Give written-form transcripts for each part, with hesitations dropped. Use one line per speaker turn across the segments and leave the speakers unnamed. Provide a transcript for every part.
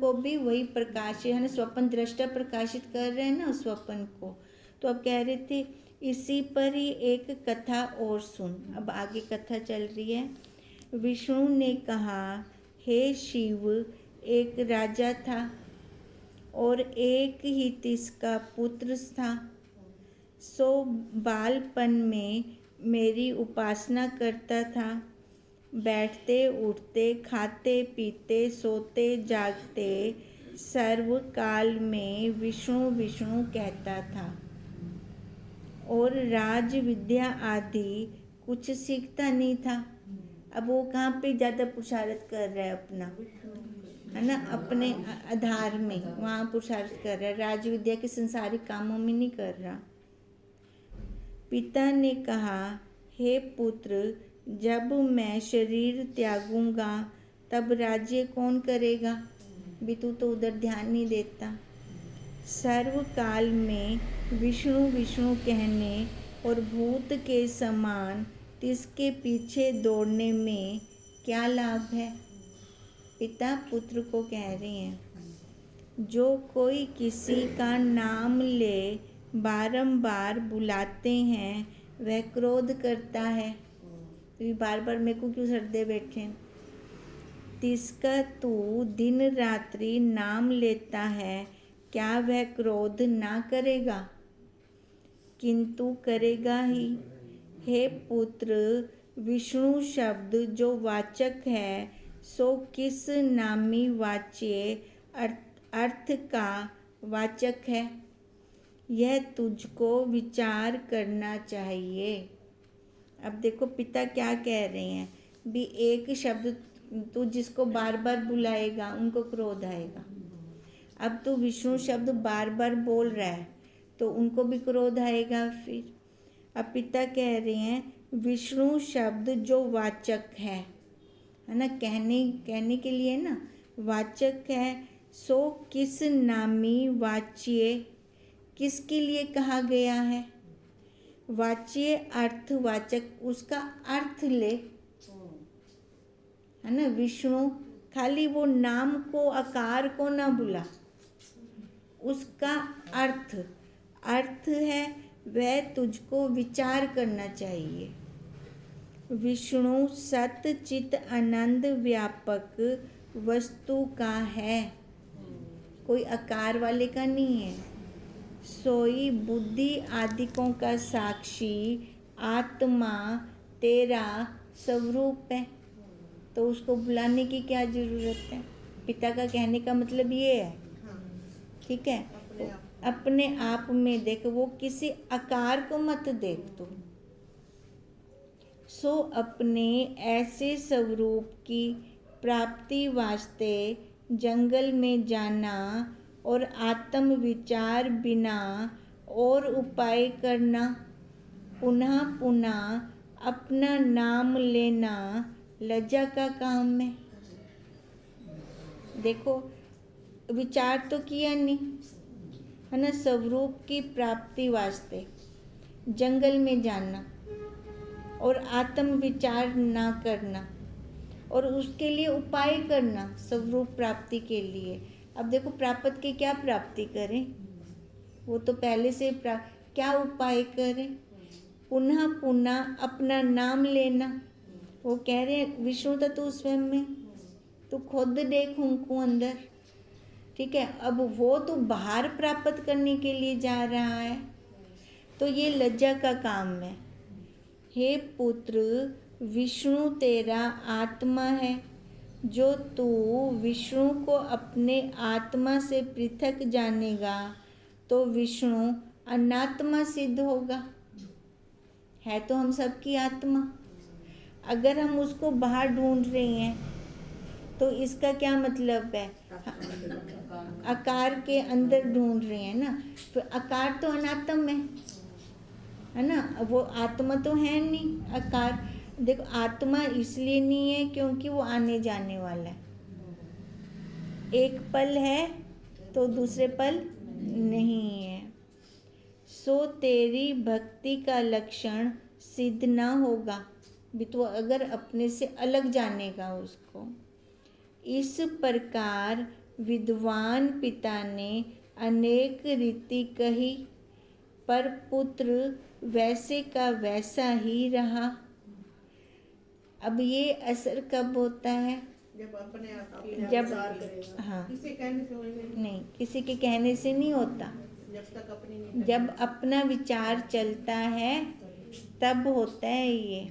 को भी वही प्रकाश है ना, स्वप्न दृष्टा प्रकाशित कर रहे हैं ना उस स्वप्न को। तो अब कह रहे थे इसी पर ही एक कथा और सुन। अब आगे कथा चल रही है। विष्णु ने कहा, हे शिव, एक राजा था और एक ही तिसका पुत्र था। सो बालपन में मेरी उपासना करता था। बैठते उठते, खाते पीते, सोते जागते सर्वकाल में विष्णु विष्णु कहता था और राज विद्या आदि कुछ सीखता नहीं था। अब वो कहाँ पे ज़्यादा पुरुषार्थ कर रहा है अपना, है ना, अपने आधार में वहाँ पुरुषार्थ कर रहा है, राज विद्या के संसारिक कामों में नहीं कर रहा। पिता ने कहा, हे पुत्र, जब मैं शरीर त्यागूंगा तब राज्य कौन करेगा? भी तू तो उधर ध्यान नहीं देता। सर्वकाल में विष्णु विष्णु कहने और भूत के समान तिसके पीछे दौड़ने में क्या लाभ है? पिता पुत्र को कह रहे हैं, जो कोई किसी का नाम ले बारंबार बुलाते हैं वह क्रोध करता है। तो बार बार मेरे को क्यों सरदे बैठे? तिसका तू दिन रात्रि नाम लेता है, क्या वह क्रोध ना करेगा? किंतु करेगा ही। हे पुत्र, विष्णु शब्द जो वाचक है सो किस नामी वाच्य अर्थ का वाचक है, यह तुझको विचार करना चाहिए। अब देखो पिता क्या कह रहे हैं, भी एक शब्द तू जिसको बार बार बुलाएगा उनको क्रोध आएगा। अब तू विष्णु शब्द बार बार बोल रहा है तो उनको भी क्रोध आएगा। फिर अब पिता कह रहे हैं, विष्णु शब्द जो वाचक है ना, कहने के लिए ना वाचक है, सो किस नामी वाच्य, किसके लिए कहा गया है? वाच्य अर्थ वाचक, उसका अर्थ ले, है ना। विष्णु खाली वो नाम को आकार को ना बुला, उसका अर्थ है वह तुझको विचार करना चाहिए। विष्णु सत चित आनंद व्यापक वस्तु का है, कोई आकार वाले का नहीं है। सोई बुद्धि आदिकों का साक्षी आत्मा तेरा स्वरूप है। तो उसको बुलाने की क्या जरूरत है? पिता का कहने का मतलब ये है, ठीक है। अपने आप में देख, वो किसी आकार को मत देख तू। सो अपने ऐसे स्वरूप की प्राप्ति वास्ते जंगल में जाना और आत्म विचार बिना और उपाय करना, पुनः पुनः अपना नाम लेना लज्जा का काम है। देखो विचार तो किया नहीं, है ना, स्वरूप की प्राप्ति वास्ते जंगल में जाना और आत्म विचार ना करना और उसके लिए उपाय करना स्वरूप प्राप्ति के लिए। अब देखो प्राप्त के क्या प्राप्ति करें, वो तो पहले से क्या उपाय करें? पुनः पुनः अपना नाम लेना। वो कह रहे हैं विष्णु तो तू स्वयं में, तू खुद देख उनको अंदर, ठीक है। अब वो तो बाहर प्राप्त करने के लिए जा रहा है, तो ये लज्जा का काम है। हे पुत्र, विष्णु तेरा आत्मा है। जो तू विष्णु को अपने आत्मा से पृथक जानेगा तो विष्णु अनात्मा सिद्ध होगा। है तो हम सबकी आत्मा, अगर हम उसको बाहर ढूंढ रहे हैं तो इसका क्या मतलब है? आकार के अंदर ढूंढ रहे हैं ना, तो आकार तो अनात्म है ना, वो आत्मा तो है नहीं। आकार देखो, आत्मा इसलिए नहीं है क्योंकि वो आने जाने वाला है। एक पल है तो दूसरे पल नहीं है। सो तेरी भक्ति का लक्षण सिद्ध ना होगा भी तो अगर अपने से अलग जानेगा उसको। इस प्रकार विद्वान पिता ने अनेक रीति कही, पर पुत्र वैसे का वैसा ही रहा। अब ये असर कब होता है?
जब अपने आप
जब
करेगा।
हाँ
किसी कहने से
नहीं, किसी के कहने से नहीं होता।
जब तक अपनी नहीं
जब अपना विचार चलता है तब होता है ये।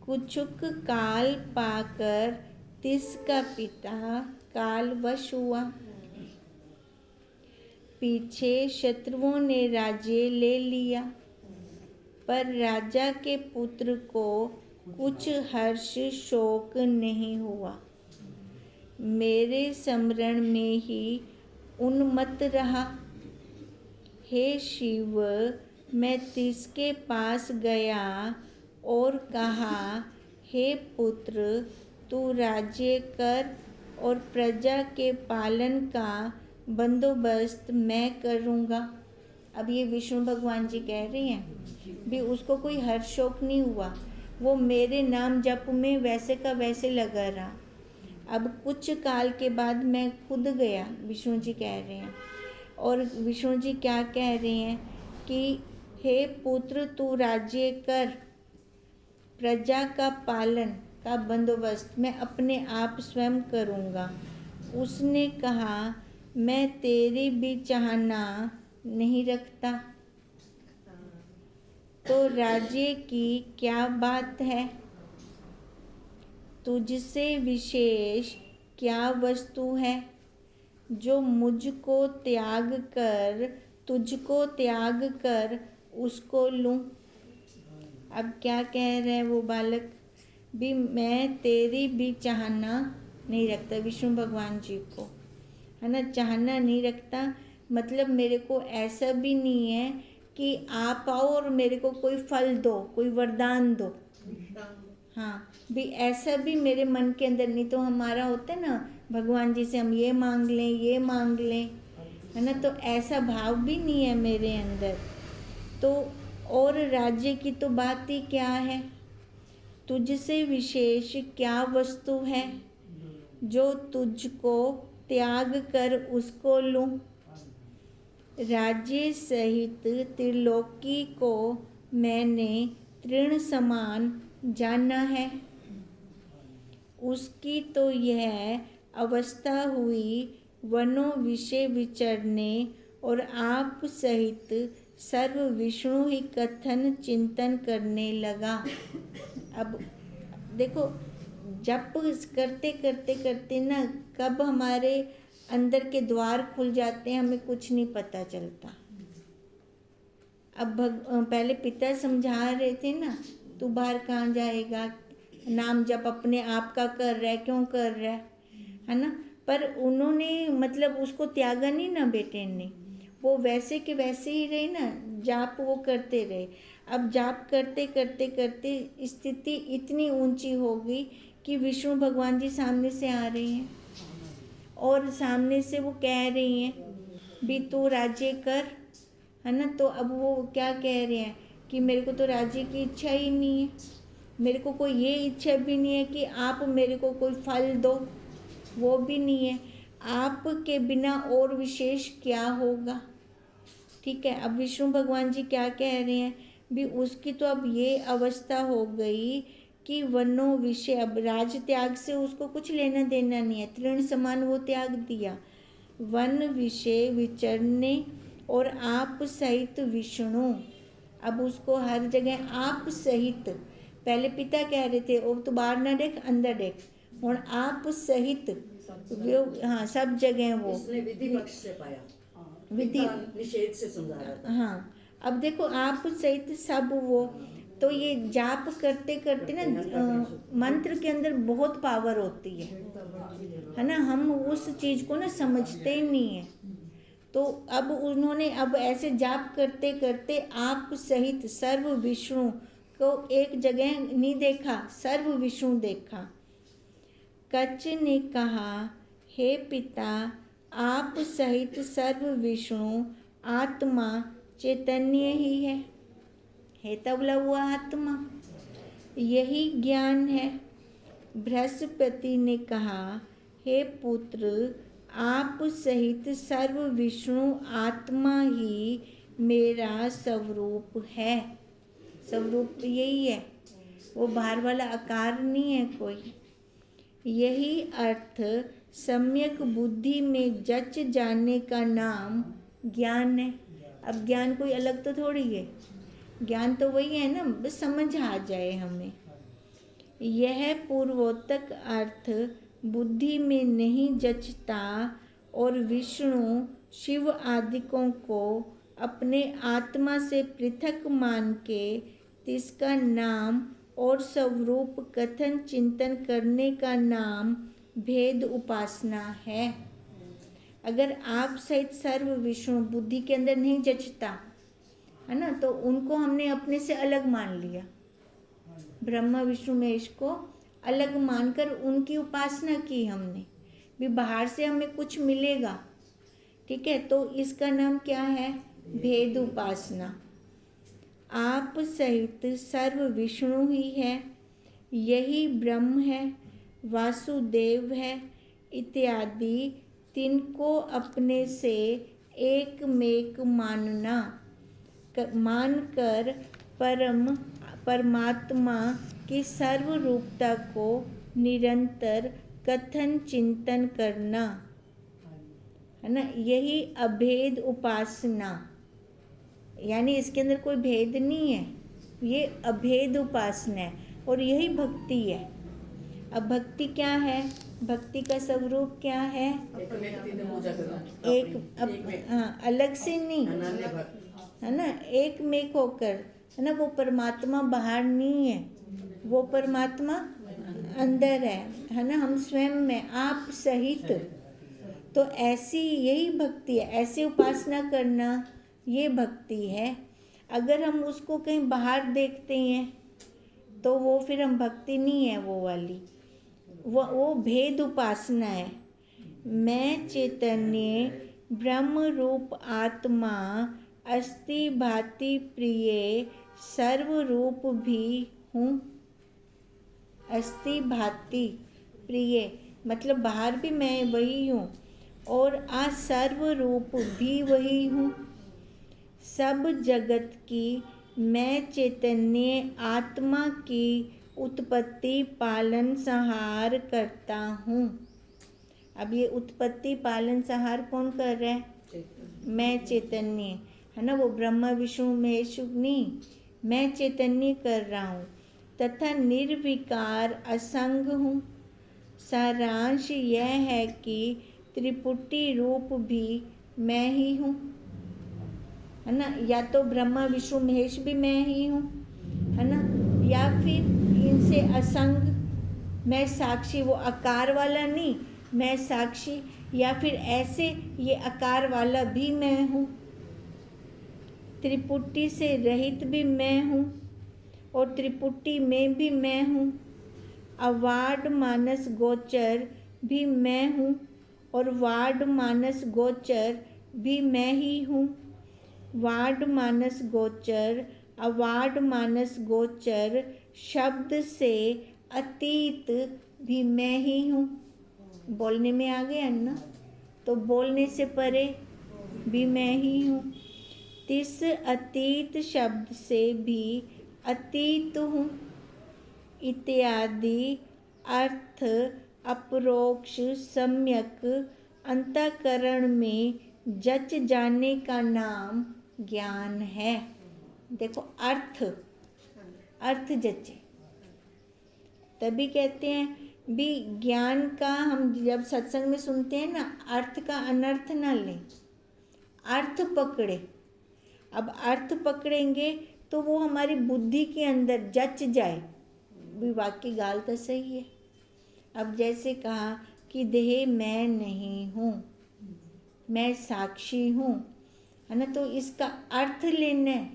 कुछुक काल पाकर तिसका पिता कालवश हुआ। पीछे शत्रुओं ने राज्य ले लिया, पर राजा के पुत्र को कुछ हर्ष शोक नहीं हुआ। मेरे स्मरण में ही उन्मत्त रहा। हे शिव, मैं तिसके पास गया और कहा, हे पुत्र, तू राज्य कर और प्रजा के पालन का बंदोबस्त मैं करूँगा। अब ये विष्णु भगवान जी कह रहे हैं भी उसको कोई हर्ष शोक नहीं हुआ, वो मेरे नाम जप में वैसे का वैसे लगा रहा। अब कुछ काल के बाद मैं खुद गया, विष्णु जी कह रहे हैं। और विष्णु जी क्या कह रहे हैं कि हे पुत्र, तू राज्य कर, प्रजा का पालन का बंदोबस्त मैं अपने आप स्वयं करूँगा। उसने कहा, मैं तेरी भी चाहना नहीं रखता, तो राज्य की क्या बात है? तुझसे विशेष क्या वस्तु है जो मुझको त्याग कर, तुझको त्याग कर उसको लूँ? अब क्या कह रहे हैं वो बालक भी, मैं तेरी भी चाहना नहीं रखता, विष्णु भगवान जी को, है ना, चाहना नहीं रखता। मतलब मेरे को ऐसा भी नहीं है कि आप आओ और मेरे को कोई फल दो, कोई वरदान दो। हाँ, भी ऐसा भी मेरे मन के अंदर नहीं। तो हमारा होता है ना, भगवान जी से हम ये मांग लें, ये मांग लें, है ना, तो ऐसा भाव भी नहीं है मेरे अंदर। तो और राज्य की तो बात ही क्या है? तुझसे विशेष क्या वस्तु है जो तुझको त्याग कर उसको लूँ? राज्य सहित त्रिलोकी को मैंने तृण समान जाना है। उसकी तो यह अवस्था हुई, वनों विषय विचरने और आप सहित सर्व विष्णु ही कथन चिंतन करने लगा। अब देखो, जप करते करते करते ना कब हमारे अंदर के द्वार खुल जाते हैं हमें कुछ नहीं पता चलता। अब पहले पिता समझा रहे थे ना, तू बाहर कहाँ जाएगा, नाम जप अपने आप का कर रहा है, क्यों कर रहा है ना। पर उन्होंने मतलब उसको त्यागा नहीं ना बेटे ने, वो वैसे के वैसे ही रहे ना, जाप वो करते रहे। अब जाप करते करते करते स्थिति इतनी ऊंची हो गई कि विष्णु भगवान जी सामने से आ रहे हैं और सामने से वो कह रही हैं भी तू राज्य कर, है ना। तो अब वो क्या कह रहे हैं कि मेरे को तो राज्य की इच्छा ही नहीं है, मेरे को कोई ये इच्छा भी नहीं है कि आप मेरे को कोई फल दो, वो भी नहीं है। आपके बिना और विशेष क्या होगा? ठीक है। अब विष्णु भगवान जी क्या कह रहे हैं भी, उसकी तो अब ये अवस्था हो गई कि वनों विषय, अब राज त्याग से उसको कुछ लेना देना नहीं है, तृण समान वो त्याग दिया। वन विषय विचरने और आप सहित विष्णु, अब उसको हर जगह आप सहित, पहले पिता कह रहे थे ओ तो बाहर ना देख अंदर देख, और आप सहित हाँ सब जगह वो
इसने विधि पक्ष से पाया,
विधि
निषेध से समझा रहा था।
हाँ, अब देखो आप सहित सब वो, तो ये जाप करते करते ना मंत्र के अंदर बहुत पावर होती है ना, हम उस चीज को ना समझते ही नहीं है। तो अब उन्होंने अब ऐसे जाप करते करते आप सहित सर्व विष्णु को एक जगह नहीं देखा, सर्व विष्णु देखा। कच्छ ने कहा, हे पिता, आप सहित सर्व विष्णु आत्मा चैतन्य ही है तबला हुआ आत्मा, यही ज्ञान है। बृहस्पति ने कहा, हे पुत्र, आप सहित सर्व विष्णु आत्मा ही मेरा स्वरूप है। स्वरूप यही है, वो बाहर वाला आकार नहीं है कोई। यही अर्थ सम्यक बुद्धि में जच जाने का नाम ज्ञान है। अब ज्ञान कोई अलग तो थोड़ी है, ज्ञान तो वही है ना, बस समझ आ जाए हमें। यह पूर्वोक्त अर्थ बुद्धि में नहीं जचता और विष्णु शिव आदिकों को अपने आत्मा से पृथक मान के इसका नाम और स्वरूप कथन चिंतन करने का नाम भेद उपासना है। अगर आप सहित सर्व विष्णु बुद्धि के अंदर नहीं जचता है ना, तो उनको हमने अपने से अलग मान लिया, ब्रह्मा विष्णु महेश को अलग मानकर उनकी उपासना की हमने, भी बाहर से हमें कुछ मिलेगा, ठीक है, तो इसका नाम क्या है? भेद उपासना। आप सहित सर्व विष्णु ही है, यही ब्रह्म है, वासुदेव है इत्यादि तिनको अपने से एकमेक मानकर परमात्मा की सर्व रूपता को निरंतर कथन चिंतन करना है ना, यही अभेद उपासना। यानी इसके अंदर कोई भेद नहीं है, ये अभेद उपासना है और यही भक्ति है। अब भक्ति क्या है? भक्ति का स्वरूप क्या है?
एक व्यक्ति ने पूजा करना,
एक हाँ, अलग से नहीं
अनन्य भक्त,
है ना, एक में होकर है ना, वो परमात्मा बाहर नहीं है, वो परमात्मा अंदर है ना, हम स्वयं में आप सहित। तो ऐसी यही भक्ति है, ऐसी उपासना करना ये भक्ति है। अगर हम उसको कहीं बाहर देखते हैं तो वो फिर हम भक्ति नहीं है, वो वाली, वो भेद उपासना है। मैं चैतन्य ब्रह्म रूप आत्मा अस्ति भाति प्रिय सर्व रूप भी हूँ। अस्ति भाति प्रिय मतलब बाहर भी मैं वही हूँ और सर्व रूप भी वही हूँ। सब जगत की मैं चैतन्य आत्मा की उत्पत्ति पालन संहार करता हूँ। अब ये उत्पत्ति पालन संहार कौन कर रहा है? मैं चैतन्य है ना, वो ब्रह्मा विष्णु महेश नहीं, मैं चैतन्य कर रहा हूँ तथा निर्विकार असंग हूँ। सारांश यह है कि त्रिपुटी रूप भी मैं ही हूँ, है ना, या तो ब्रह्मा विष्णु महेश भी मैं ही हूँ, है ना, या फिर इनसे असंग मैं साक्षी, वो आकार वाला नहीं, मैं साक्षी, या फिर ऐसे ये आकार वाला भी मैं हूँ। त्रिपुटी से रहित भी मैं हूँ और त्रिपुटी में भी मैं हूँ। अवार्ड मानस गोचर भी मैं हूँ और वार्ड मानस गोचर भी मैं ही हूँ। वार्ड मानस गोचर अवार्ड मानस गोचर शब्द से अतीत भी मैं ही हूँ। बोलने में आ गया ना, तो बोलने से परे भी मैं ही हूँ। तिस अतीत शब्द से भी अतीत हूँ इत्यादि अर्थ अपरोक्ष सम्यक अंतःकरण में जच जाने का नाम ज्ञान है। देखो अर्थ जचे, तभी कहते हैं भी ज्ञान का, हम जब सत्संग में सुनते हैं ना, अर्थ का अनर्थ ना लें, अर्थ पकड़े। अब अर्थ पकड़ेंगे तो वो हमारी बुद्धि के अंदर जच जाए, भी वाकई गाल तो सही है। अब जैसे कहा कि देह मैं नहीं हूँ, मैं साक्षी हूँ, है ना, तो इसका अर्थ लेना है।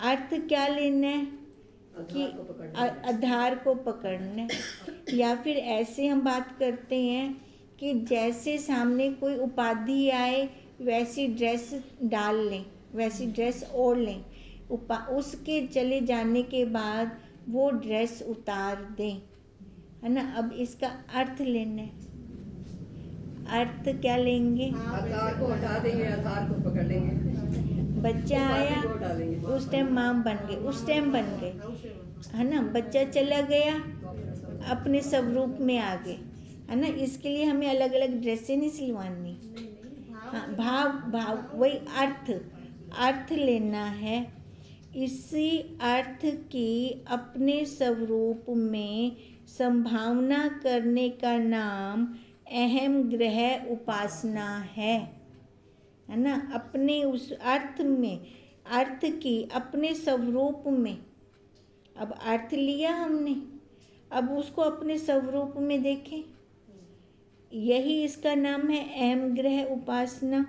अर्थ क्या लेना है कि आधार को पकड़ना है। या फिर ऐसे हम बात करते हैं कि जैसे सामने कोई उपाधि आए वैसी ड्रेस डाल लें, वैसी ड्रेस ओढ़ लें, उसके चले जाने के बाद वो ड्रेस उतार दें, है ना। अब इसका अर्थ लेना है अर्थ क्या लेंगे?
आधार को हटा देंगे, आधार को पकड़ लेंगे,
बच्चा आया,
को हटा देंगे।
उस टाइम माँ बन गए, उस टाइम बन गए, है ना। बच्चा चला गया, अपने स्वरूप में आ गए, है ना। इसके लिए हमें अलग अलग ड्रेसें नहीं सिलवानी। हाँ, भाव वही अर्थ लेना है। इसी अर्थ की अपने स्वरूप में संभावना करने का नाम अहम ग्रह उपासना है ना। अपने उस अर्थ में, अर्थ की अपने स्वरूप में, अब अर्थ लिया हमने, अब उसको अपने स्वरूप में देखें, यही इसका नाम है अहम ग्रह उपासना।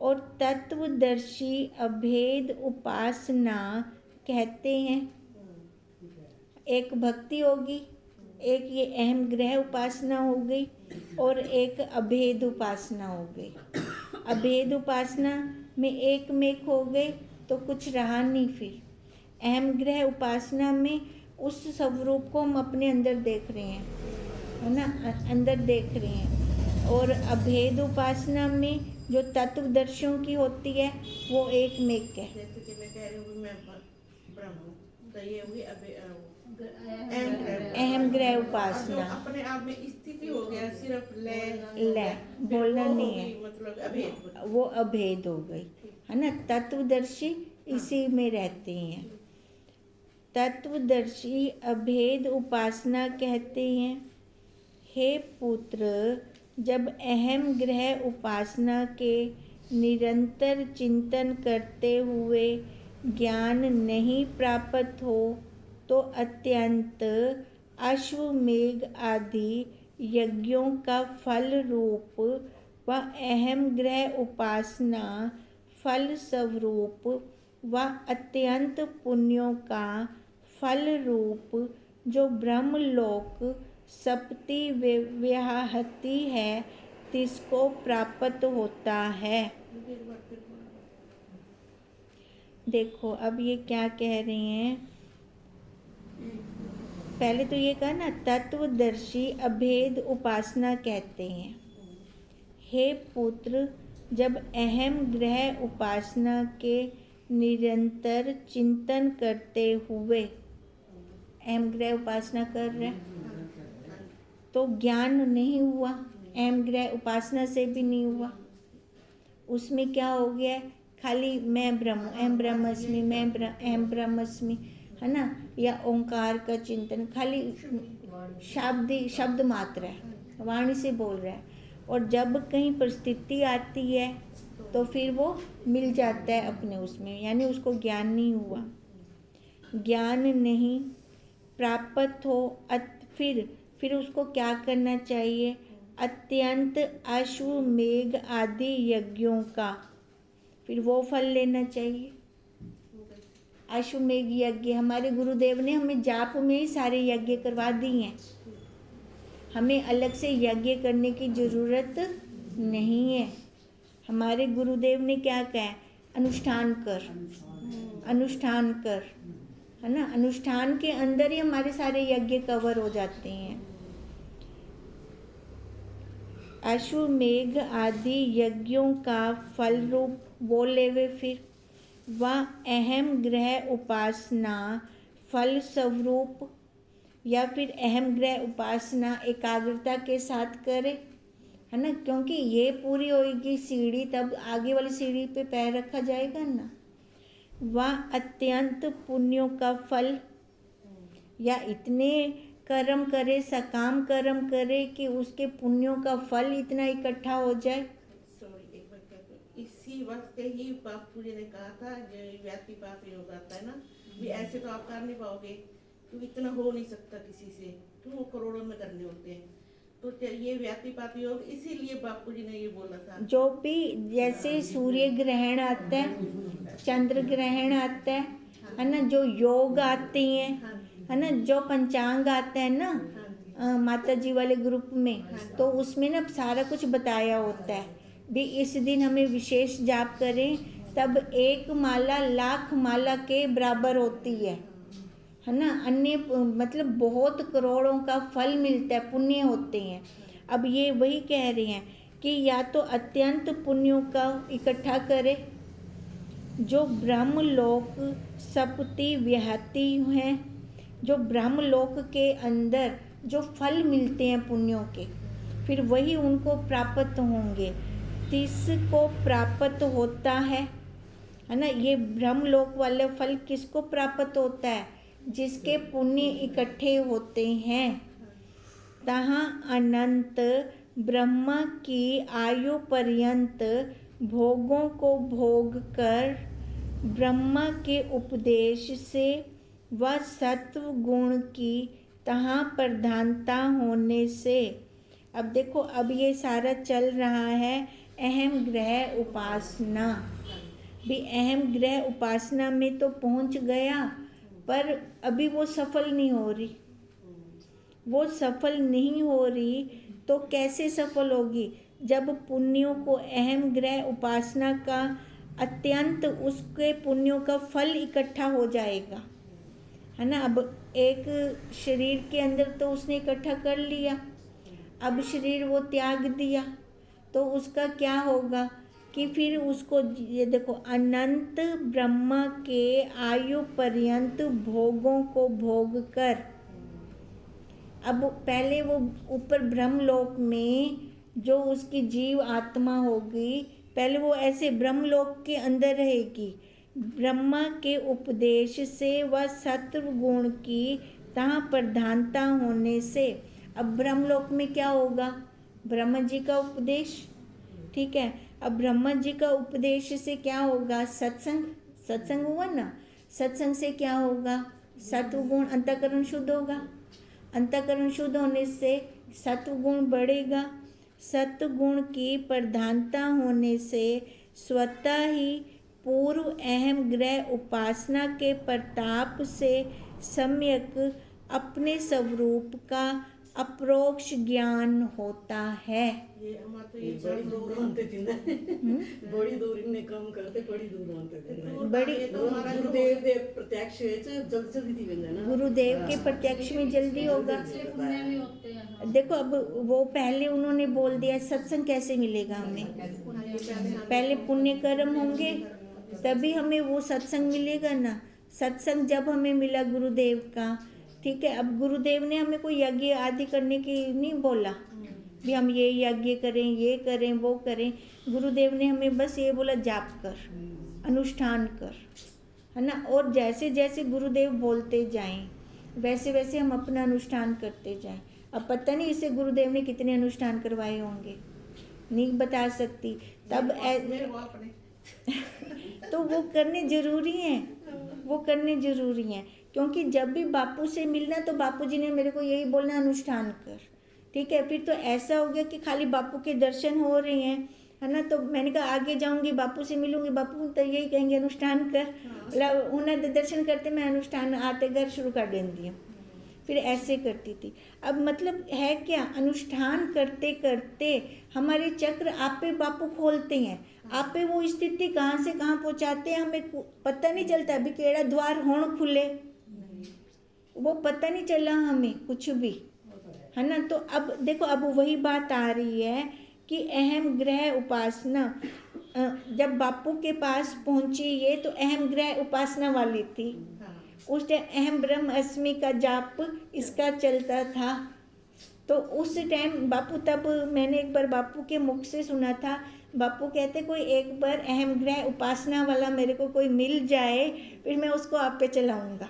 और तत्वदर्शी अभेद उपासना कहते हैं। एक भक्ति होगी, एक ये अहम ग्रह उपासना हो गई, और एक अभेद उपासना हो गई। अभेद उपासना में एक हो गए तो कुछ रहा नहीं। फिर अहम ग्रह उपासना में उस स्वरूप को हम अपने अंदर देख रहे हैं, है ना, अंदर देख रहे हैं। और अभेद उपासना में जो तत्वदर्शियों की होती है वो एक है।
जैसे कि मैं कह रही हूँ मैं ब्रह्म हूँ, तो ये हुई
अहम ग्रह
जो
उपासना।
अपने आप में स्थिति हो गया, सिर्फ
ले बोलना नहीं है,
मतलब अभेद,
वो अभेद हो गई, है ना। तत्वदर्शी इसी में रहते हैं। तत्वदर्शी अभेद उपासना कहते हैं। हे पुत्र, जब अहम ग्रह उपासना के निरंतर चिंतन करते हुए ज्ञान नहीं प्राप्त हो तो अत्यंत अश्वमेघ आदि यज्ञों का फल रूप व अहम ग्रह उपासना फल स्वरूप व अत्यंत पुण्यों का फल रूप जो ब्रह्मलोक सप्ति व्याहति है तिसको प्राप्त होता है। देखो अब ये क्या कह रहे हैं। पहले तो ये कहा ना, तत्वदर्शी अभेद उपासना कहते हैं। हे पुत्र, जब अहम ग्रह उपासना के निरंतर चिंतन करते हुए, अहम ग्रह उपासना कर रहे हैं तो ज्ञान नहीं हुआ, अहम ग्रह उपासना से भी नहीं हुआ। उसमें क्या हो गया, खाली मैं ब्रह्म, अहम ब्रह्मस्मि, अहम ब्रह्मस्मि, है ना, या ओंकार का चिंतन, खाली शब्द मात्र है, वाणी से बोल रहा है। और जब कहीं परिस्थिति आती है तो फिर वो मिल जाता है अपने उसमें, यानी उसको ज्ञान नहीं हुआ। ज्ञान नहीं प्राप्त हो फिर उसको क्या करना चाहिए, अत्यंत अश्वमेघ आदि यज्ञों का फिर वो फल लेना चाहिए। अश्वमेघ यज्ञ, हमारे गुरुदेव ने हमें जाप में ही सारे यज्ञ करवा दिए हैं, हमें अलग से यज्ञ करने की ज़रूरत नहीं है। हमारे गुरुदेव ने क्या कहा, अनुष्ठान कर, अनुष्ठान कर, है ना। अनुष्ठान के अंदर ही हमारे सारे यज्ञ कवर हो जाते हैं। अश्वमेघ आदि यज्ञों का फल रूप वो लेवे फिर, व अहम ग्रह उपासना फल स्वरूप, या फिर अहम ग्रह उपासना एकाग्रता के साथ करे, है ना, क्योंकि ये पूरी होगी सीढ़ी तब आगे वाली सीढ़ी पे पैर रखा जाएगा ना। व अत्यंत पुण्यों का फल, या इतने कर्म करे, सकाम कर्म करे कि उसके पुण्यों का फल इतना इकट्ठा हो जाए।
सॉरी, एक बार क्या करूं? इसी वक्त ही बापू जी ने कहा था, जो व्यक्ति पाप योग आता है ना, भी ऐसे तो आप कर नहीं पाओगे क्योंकि इतना हो नहीं सकता किसी से, क्यों वो करोड़ों में करने होते हैं। तो ये व्यक्ति पाप योग इसीलिए बापू जी ने ये बोला था।
जो भी जैसे सूर्य ग्रहण आता है, चंद्र ग्रहण आता है ना, जो योग आते हैं, है ना, जो पंचांग आता है ना माता जी वाले ग्रुप में, तो उसमें ना सारा कुछ बताया होता है भी इस दिन हमें विशेष जाप करें तब एक माला लाख माला के बराबर होती है ना। अन्य मतलब बहुत करोड़ों का फल मिलता है, पुण्य होते हैं। अब ये वही कह रहे हैं कि या तो अत्यंत पुण्यों का इकट्ठा करे, जो ब्रह्मलोक सपति व्याहति हैं, जो ब्रह्मलोक के अंदर जो फल मिलते हैं पुण्यों के, फिर वही उनको प्राप्त होंगे। किसको प्राप्त होता है ना? ये ब्रह्मलोक वाले फल किसको प्राप्त होता है? जिसके पुण्य इकट्ठे होते हैं। तहाँ अनंत ब्रह्मा की आयु पर्यंत भोगों को भोग कर ब्रह्मा के उपदेश से व सत्व गुण की तहाँ प्रधानता होने से। अब देखो, अब ये सारा चल रहा है अहम ग्रह उपासना भी। अहम ग्रह उपासना में तो पहुंच गया, पर अभी वो सफल नहीं हो रही। वो सफल नहीं हो रही तो कैसे सफल होगी? जब पुण्यों को अहम ग्रह उपासना का अत्यंत उसके पुण्यों का फल इकट्ठा हो जाएगा, है ना। अब एक शरीर के अंदर तो उसने इकट्ठा कर लिया, अब शरीर वो त्याग दिया तो उसका क्या होगा कि फिर उसको, ये देखो, अनंत ब्रह्मा के आयु पर्यंत भोगों को भोग कर। अब पहले वो ऊपर ब्रह्मलोक में जो उसकी जीव आत्मा होगी, पहले वो ऐसे ब्रह्मलोक के अंदर रहेगी। ब्रह्मा के उपदेश से व सत्व गुण की तहाँ प्रधानता होने से। अब ब्रह्मलोक में क्या होगा? ब्रह्मा जी का उपदेश, ठीक है। अब ब्रह्मा जी का उपदेश से क्या होगा? सत्संग हुआ ना। सत्संग से क्या होगा? सत्व गुण, अंतःकरण शुद्ध होगा। अंतःकरण शुद्ध होने से सत्व गुण बढ़ेगा। सत्व गुण की प्रधानता होने से स्वतः ही पूर्व अहम ग्रह उपासना के प्रताप से सम्यक अपने स्वरूप का अप्रोक्ष ज्ञान होता है।
ये हमारा तो ये
बड़ी दूर मानते थे ना, बड़ी दूर इन्हें कम करते, बड़ी दूर मानते थे।
बड़ी
गुरुदेव दे प्रत्यक्ष जल्दी जल्दी थी बंदा ना,
गुरुदेव के प्रत्यक्ष में जल्दी होगा। देखो, अब वो पहले उन्होंने बोल दिया सत्संग कैसे मिलेगा हमें? पहले पुण्य कर्म होंगे तभी हमें वो सत्संग मिलेगा ना। सत्संग जब हमें मिला गुरुदेव का, ठीक है। अब गुरुदेव ने हमें कोई यज्ञ आदि करने की नहीं बोला भी हम ये यज्ञ करें, ये करें, वो करें। गुरुदेव ने हमें बस ये बोला जाप कर, अनुष्ठान कर, है ना। और जैसे जैसे गुरुदेव बोलते जाएं वैसे वैसे हम अपना अनुष्ठान करते जाएं। अब पता नहीं इससे गुरुदेव ने कितने अनुष्ठान करवाए होंगे, नहीं बता सकती। तब
मेरे को अपने
तो वो करने जरूरी हैं, वो करने जरूरी हैं। क्योंकि जब भी बापू से मिलना तो बापू जी ने मेरे को यही बोलना, अनुष्ठान कर, ठीक है। फिर तो ऐसा हो गया कि खाली बापू के दर्शन हो रहे हैं, है ना। तो मैंने कहा आगे जाऊंगी, बापू से मिलूंगी, बापू तो यही कहेंगे अनुष्ठान कर। मतलब उन्हें दर्शन करते मैं अनुष्ठान आते घर शुरू कर देती हूँ। फिर ऐसे करती थी। अब मतलब है क्या, अनुष्ठान करते करते हमारे चक्र आपे बापू खोलते हैं, आपे वो स्थिति कहाँ से कहाँ पहुँचाते हैं हमें पता नहीं चलता। अभी केड़ा द्वार होण खुले वो पता नहीं चला हमें कुछ भी, है ना। तो अब देखो, अब वही बात आ रही है कि अहम ग्रह उपासना जब बापू के पास पहुंची ये तो अहम ग्रह उपासना वाली थी। उस टाइम अहम ब्रह्म अस्मि का जाप इसका चलता था। तो उस टाइम बापू, तब मैंने एक बार बापू के मुख से सुना था, बापू कहते कोई एक बार अहम ग्रह उपासना वाला मेरे को कोई मिल जाए फिर मैं उसको आप पे चलाऊंगा।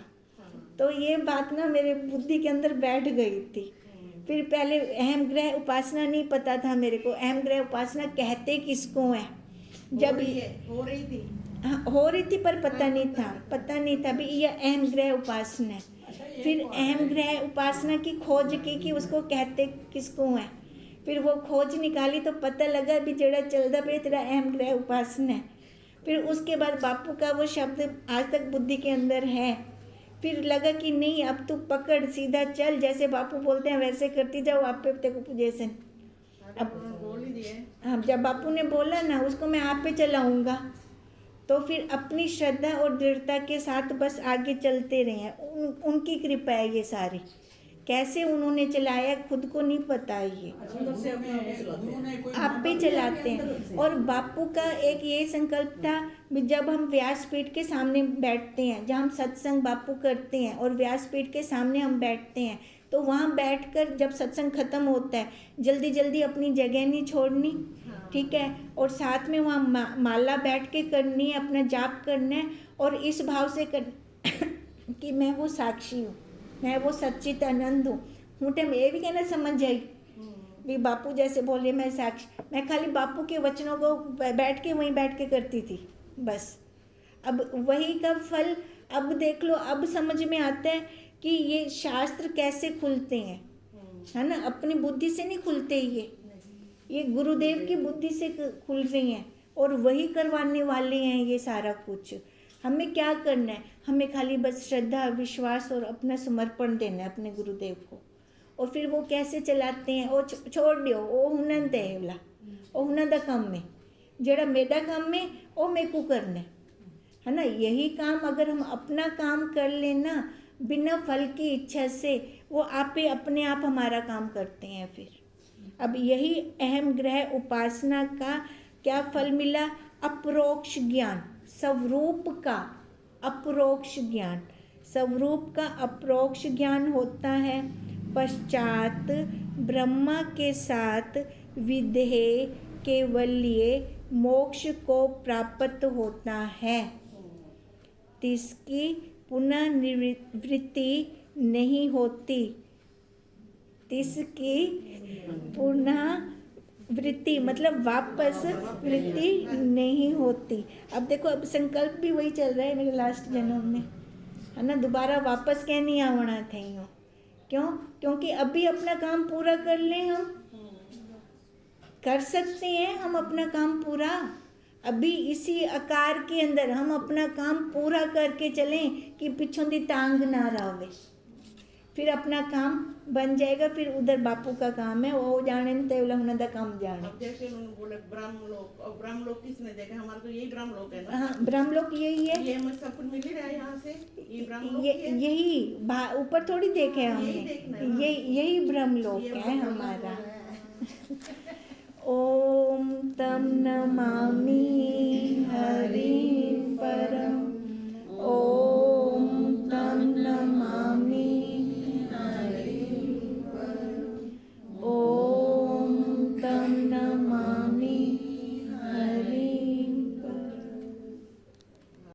तो ये बात ना मेरे बुद्धि के अंदर बैठ गई थी। फिर पहले अहम ग्रह उपासना नहीं पता था मेरे को, अहम ग्रह उपासना कहते किसको है। जब
हो रही थी,
हाँ, हो रही थी पर पता नहीं था भी ये अहम ग्रह उपासना है। फिर अहम ग्रह उपासना की खोज की कि उसको कहते किसको है। फिर वो खोज निकाली तो पता लगा भी जड़ा चलता पे तेरा अहम ग्रह उपासना है। फिर उसके बाद बापू का वो शब्द आज तक बुद्धि के अंदर है। फिर लगा कि नहीं, अब तू पकड़, सीधा चल, जैसे बापू बोलते हैं वैसे करती जाओ, आप पे तेरे को जैसे। अब
बोल ही दिए।
हाँ, जब बापू ने बोला ना उसको मैं आप पे चलाऊंगा, तो फिर अपनी श्रद्धा और दृढ़ता के साथ बस आगे चलते रहे हैं। उनकी कृपा है ये सारी, कैसे उन्होंने चलाया खुद को नहीं पता ये,
अंदर से अपने आप चलाते हैं।
आप भी चलाते हैं। और बापू का एक ये संकल्प था भी जब हम व्यासपीठ के सामने बैठते हैं, जब हम सत्संग बापू करते हैं और व्यासपीठ के सामने हम बैठते हैं, तो वहाँ बैठकर जब सत्संग खत्म होता है जल्दी जल्दी अपनी जगह नहीं छोड़नी, ठीक है, और साथ में वहाँ माला बैठ के करनी है, अपना जाप करना है और इस भाव से कर कि मैं वो साक्षी हूँ, मैं वो सच्चित आनंद हूँ टाइम ये भी कहना समझ जाएगी भी बापू जैसे बोले मैं साक्षी, मैं खाली बापू के वचनों को बैठ के वहीं बैठ के करती थी बस। अब वही का फल अब देख लो, अब समझ में आता है कि ये शास्त्र कैसे खुलते हैं, है ना, अपनी बुद्धि से नहीं खुलते, ये गुरुदेव की बुद्धि से खुल रही हैं और वही करवाने वाले हैं ये सारा कुछ। हमें क्या करना है, हमें खाली बस श्रद्धा विश्वास और अपना समर्पण देना है अपने गुरुदेव को, और फिर वो कैसे चलाते हैं वो छोड़ दियो, वो हुनर है वाला, वो हुनर दा काम है, जेड़ा मेरा काम है वो मेरे को करना है ना। यही काम अगर हम अपना काम कर लेना बिना फल की इच्छा से, वो आप ही अपने आप हमारा काम करते हैं फिर। अब यही अहम ग्रह उपासना का क्या फल मिला, अपरोक्ष ज्ञान, स्वरूप का अपरोक्ष ज्ञान, स्वरूप का अपरोक्ष ज्ञान होता है। पश्चात ब्रह्मा के साथ विधेय केवल्य मोक्ष को प्राप्त होता है, जिसकी पुनर्निवृत्ति नहीं होती, जिसकी पुनः वृत्ति मतलब वापस वृत्ति नहीं होती। अब देखो अब संकल्प भी वही चल रहा है मेरे लास्ट जन्म में, है ना, दोबारा वापस क्या नहीं आना था यूँ, क्यों, क्योंकि अभी अपना काम पूरा कर लें, हम कर सकते हैं हम अपना काम पूरा, अभी इसी आकार के अंदर हम अपना काम पूरा करके चलें कि पिछों दी टांग ना रहे, फिर अपना काम बन जाएगा। फिर उधर बापू का काम है वो जाने नहीं तो उन्होंने दा काम जाने।
अब जैसे उन्होंने बोले ब्रह्मलोक, और ब्रह्मलोक किसने देखा, हमारा तो यही ब्रह्मलोक है ना।
हाँ ब्रह्मलोक यही है,
ये हमें सब कुछ मिल ही रहा है यहाँ से, ये ब्रह्मलोक ही है।
यही ऊपर थोड़ी देखे
यही
हमने,
देखना है ना।
यही ब्रह्मलोक
ये
है
ब्रह्मलोक
हमारा।
है।
ओम तम नमामि हरिं परम, ओम